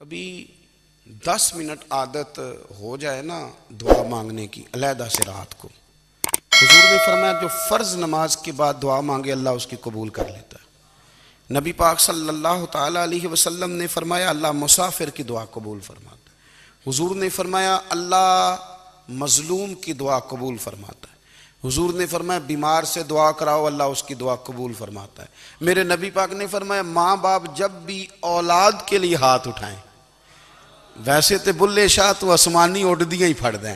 کبھی 10 منٹ عادت ہو جائے نا دعا مانگنے کی علیحدہ سے رات کو، حضور نے فرمایا جو فرض نماز کے بعد دعا مانگے اللہ اس کی قبول کر لیتا ہے۔ نبی پاک صلی اللہ تعالیٰ علیہ وسلم نے فرمایا اللہ مسافر کی دعا قبول فرماتا ہے۔ حضور نے فرمایا اللہ مظلوم کی دعا قبول فرماتا ہے۔ حضور نے فرمایا بیمار سے دعا کراؤ اللہ اس کی دعا قبول فرماتا ہے۔ میرے نبی پاک نے فرمایا ماں باپ جب بھی اولاد کے لیے ہاتھ اٹھائیں، ویسے تے بلے شاہ تو آسمانی اڈ دیا ہی پھڑ دیں،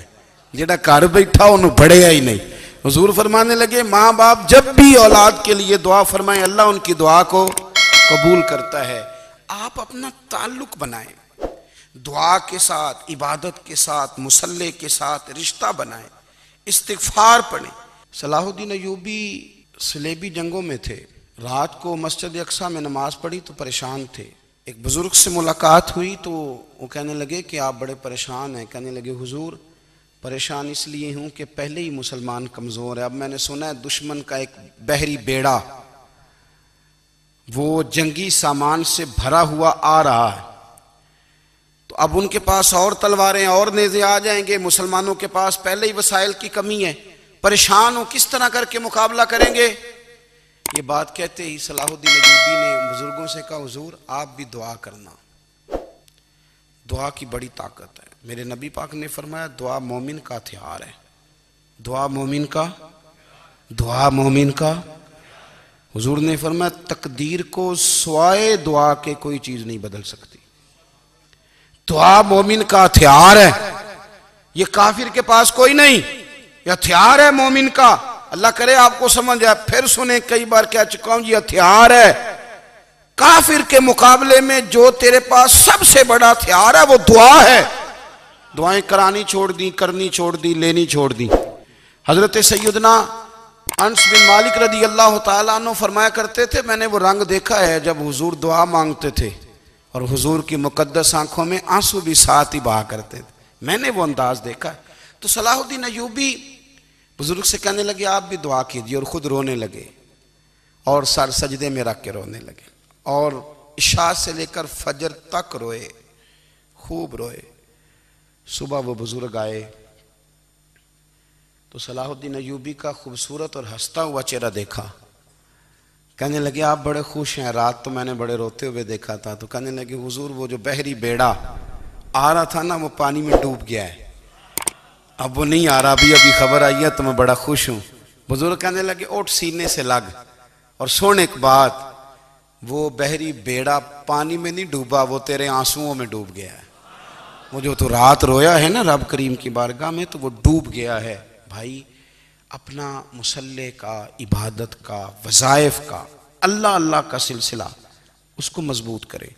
جڑا گھر بیٹھا انہوں بڑھیا ہی نہیں۔ حضور فرمانے لگے ماں باپ جب بھی اولاد کے لیے دعا فرمائیں اللہ ان کی دعا کو قبول کرتا ہے۔ آپ اپنا تعلق بنائیں، دعا کے ساتھ، عبادت کے ساتھ، مصلی کے ساتھ رشتہ بنائیں، استغفار پڑھیں۔ صلاح الدین ایوبی صلیبی جنگوں میں تھے، رات کو مسجد اقصی میں نماز پڑھی تو پریشان تھے۔ ایک بزرگ سے ملاقات ہوئی تو وہ کہنے لگے کہ آپ بڑے پریشان ہیں۔ کہنے لگے حضور پریشان اس لیے ہوں کہ پہلے ہی مسلمان کمزور ہے، اب میں نے سنا ہے دشمن کا ایک بحری بیڑا وہ جنگی سامان سے بھرا ہوا آ رہا ہے، تو اب ان کے پاس اور تلواریں اور نیزے آ جائیں گے، مسلمانوں کے پاس پہلے ہی وسائل کی کمی ہے، پریشان ہو کس طرح کر کے مقابلہ کریں گے۔ یہ بات کہتے ہی صلاح الدین ایوبی نے بزرگوں سے کہا حضور آپ بھی دعا کرنا، دعا کی بڑی طاقت ہے۔ میرے نبی پاک نے فرمایا دعا مومن کا ہتھیار ہے، دعا مومن کا حضور نے فرمایا تقدیر کو سوائے دعا کے کوئی چیز نہیں بدل سکتی۔ دعا مومن کا ہتھیار ہے، یہ کافر کے پاس کوئی نہیں، یہ ہتھیار ہے مومن کا۔ اللہ کرے آپ کو سمجھ آئے، پھر سنیں کئی بار کہہ چکا ہوں یہ ہتھیار ہے۔ کافر کے مقابلے میں جو تیرے پاس سب سے بڑا ہتھیار ہے وہ دعا ہے۔ دعائیں کرانی چھوڑ دی، کرنی چھوڑ دی، لینی چھوڑ دی۔ حضرت سیدنا انس بن مالک رضی اللہ تعالیٰ عنہ فرمایا کرتے تھے میں نے وہ رنگ دیکھا ہے جب حضور دعا مانگتے تھے اور حضور کی مقدس آنکھوں میں آنسو بھی ساتھ ہی بہا کرتے تھے، میں نے وہ انداز دیکھا ہے۔ تو صلاح الدین ایوبی بزرگ سے کہنے لگے آپ بھی دعا کیجئے، اور خود رونے لگے اور سر سجدے میں رکھ کے رونے لگے، اور عشاء سے لے کر فجر تک روئے، خوب روئے۔ صبح وہ بزرگ آئے تو صلاح الدین ایوبی کا خوبصورت اور ہنستا ہوا چہرہ دیکھا، کہنے لگے آپ بڑے خوش ہیں، رات تو میں نے بڑے روتے ہوئے دیکھا تھا۔ تو کہنے لگے حضور وہ جو بحری بیڑا آ رہا تھا نا وہ پانی میں ڈوب گیا ہے، اب وہ نہیں آ رہا، ابھی خبر آئی ہے تو میں بڑا خوش ہوں۔ بزرگ کہنے لگے اٹھ سینے سے لگ اور سن ایک بات، وہ بحری بیڑا پانی میں نہیں ڈوبا، وہ تیرے آنسوؤں میں ڈوب گیا ہے۔ وہ جو تو رات رویا ہے نا رب کریم کی بارگاہ میں تو وہ ڈوب گیا ہے۔ بھائی اپنا مصلی کا، عبادت کا، وظائف کا، اللہ اللہ کا سلسلہ اس کو مضبوط کریں،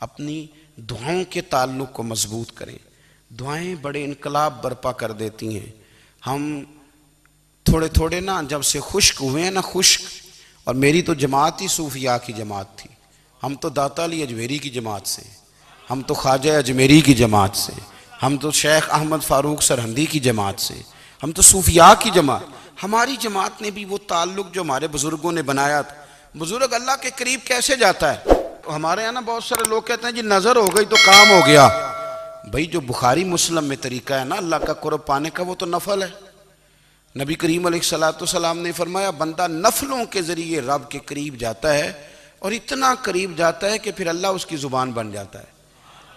اپنی دعاؤں کے تعلق کو مضبوط کریں۔ دعائیں بڑے انقلاب برپا کر دیتی ہیں۔ ہم تھوڑے تھوڑے نا جب سے خشک ہوئے ہیں نا، خشک، اور میری تو جماعت ہی صوفیاء کی جماعت تھی، ہم تو داتا علی اجمیری کی جماعت سے، ہم تو خواجہ اجمیری کی جماعت سے، ہم تو شیخ احمد فاروق سرہندی کی جماعت سے، ہم تو صوفیاء کی جماعت۔ ہماری جماعت نے بھی وہ تعلق جو ہمارے بزرگوں نے بنایا تھا۔ بزرگ اللہ کے قریب کیسے جاتا ہے؟ ہمارے یہاں نا بہت سارے لوگ کہتے ہیں جی نظر ہو گئی تو کام ہو گیا۔ بھئی جو بخاری مسلم میں طریقہ ہے نا اللہ کا قرب پانے کا وہ تو نفل ہے۔ نبی کریم علیہ السلام نے فرمایا بندہ نفلوں کے ذریعے رب کے قریب جاتا ہے، اور اتنا قریب جاتا ہے کہ پھر اللہ اس کی زبان بن جاتا ہے،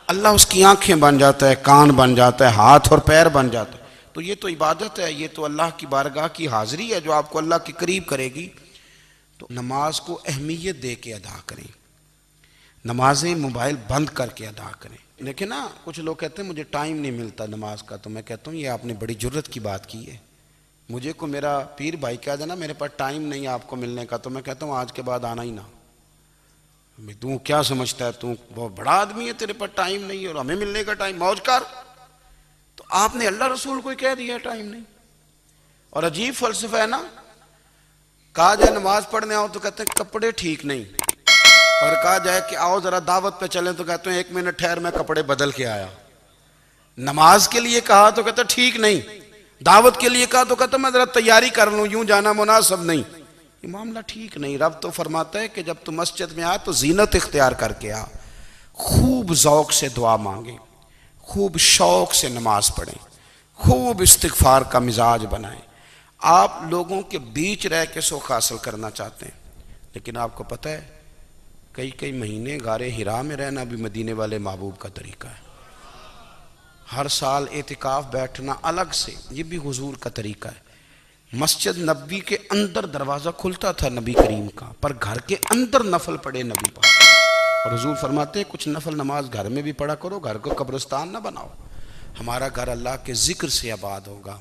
اللہ اس کی آنکھیں بن جاتا ہے، کان بن جاتا ہے، ہاتھ اور پیر بن جاتا ہے۔ تو یہ تو عبادت ہے، یہ تو اللہ کی بارگاہ کی حاضری ہے جو آپ کو اللہ کے قریب کرے گی۔ تو نماز کو اہمیت دے کے ادا کریں، نمازیں موبائل بند کر کے ادا کریں۔ لیکن نا کچھ لوگ کہتے ہیں مجھے ٹائم نہیں ملتا نماز کا، تو میں کہتا ہوں یہ آپ نے بڑی جرت کی بات کی ہے۔ مجھے کو میرا پیر بھائی کہہ دینا میرے پاس ٹائم نہیں آپ کو ملنے کا، تو میں کہتا ہوں آج کے بعد آنا ہی نہ۔ تو کیا سمجھتا ہے تو بہت بڑا آدمی ہے، تیرے پاس ٹائم نہیں ہے اور ہمیں ملنے کا ٹائم، موج کر۔ تو آپ نے اللہ رسول کو ہی کہہ دیا ٹائم نہیں۔ اور عجیب فلسفہ ہے نا، کہا جائے نماز پڑھنے آؤ تو کہتے ہیں کپڑے ٹھیک نہیں، اور کہا جائے کہ آؤ ذرا دعوت پہ چلیں تو کہتے ہیں 1 منٹ ٹھہر میں کپڑے بدل کے آیا۔ نماز کے لیے کہا تو کہتے ہیں ٹھیک نہیں، دعوت کے لیے کہا تو کہتے ہیں میں ذرا تیاری کر لوں، یوں جانا مناسب نہیں۔ یہ معاملہ ٹھیک نہیں۔ رب تو فرماتا ہے کہ جب تو مسجد میں آ تو زینت اختیار کر کے آ، خوب ذوق سے دعا مانگیں، خوب شوق سے نماز پڑھیں، خوب استغفار کا مزاج بنائیں۔ آپ لوگوں کے بیچ رہ کے سوکھ حاصل کرنا چاہتے ہیں، لیکن آپ کو پتہ ہے کئی مہینے غار حرا میں رہنا بھی مدینے والے محبوب کا طریقہ ہے۔ ہر سال اعتکاف بیٹھنا الگ سے، یہ بھی حضور کا طریقہ ہے۔ مسجد نبوی کے اندر دروازہ کھلتا تھا نبی کریم کا، پر گھر کے اندر نفل پڑے نبی پاک، اور حضور فرماتے ہیں کچھ نفل نماز گھر میں بھی پڑھا کرو، گھر کو قبرستان نہ بناؤ۔ ہمارا گھر اللہ کے ذکر سے آباد ہوگا۔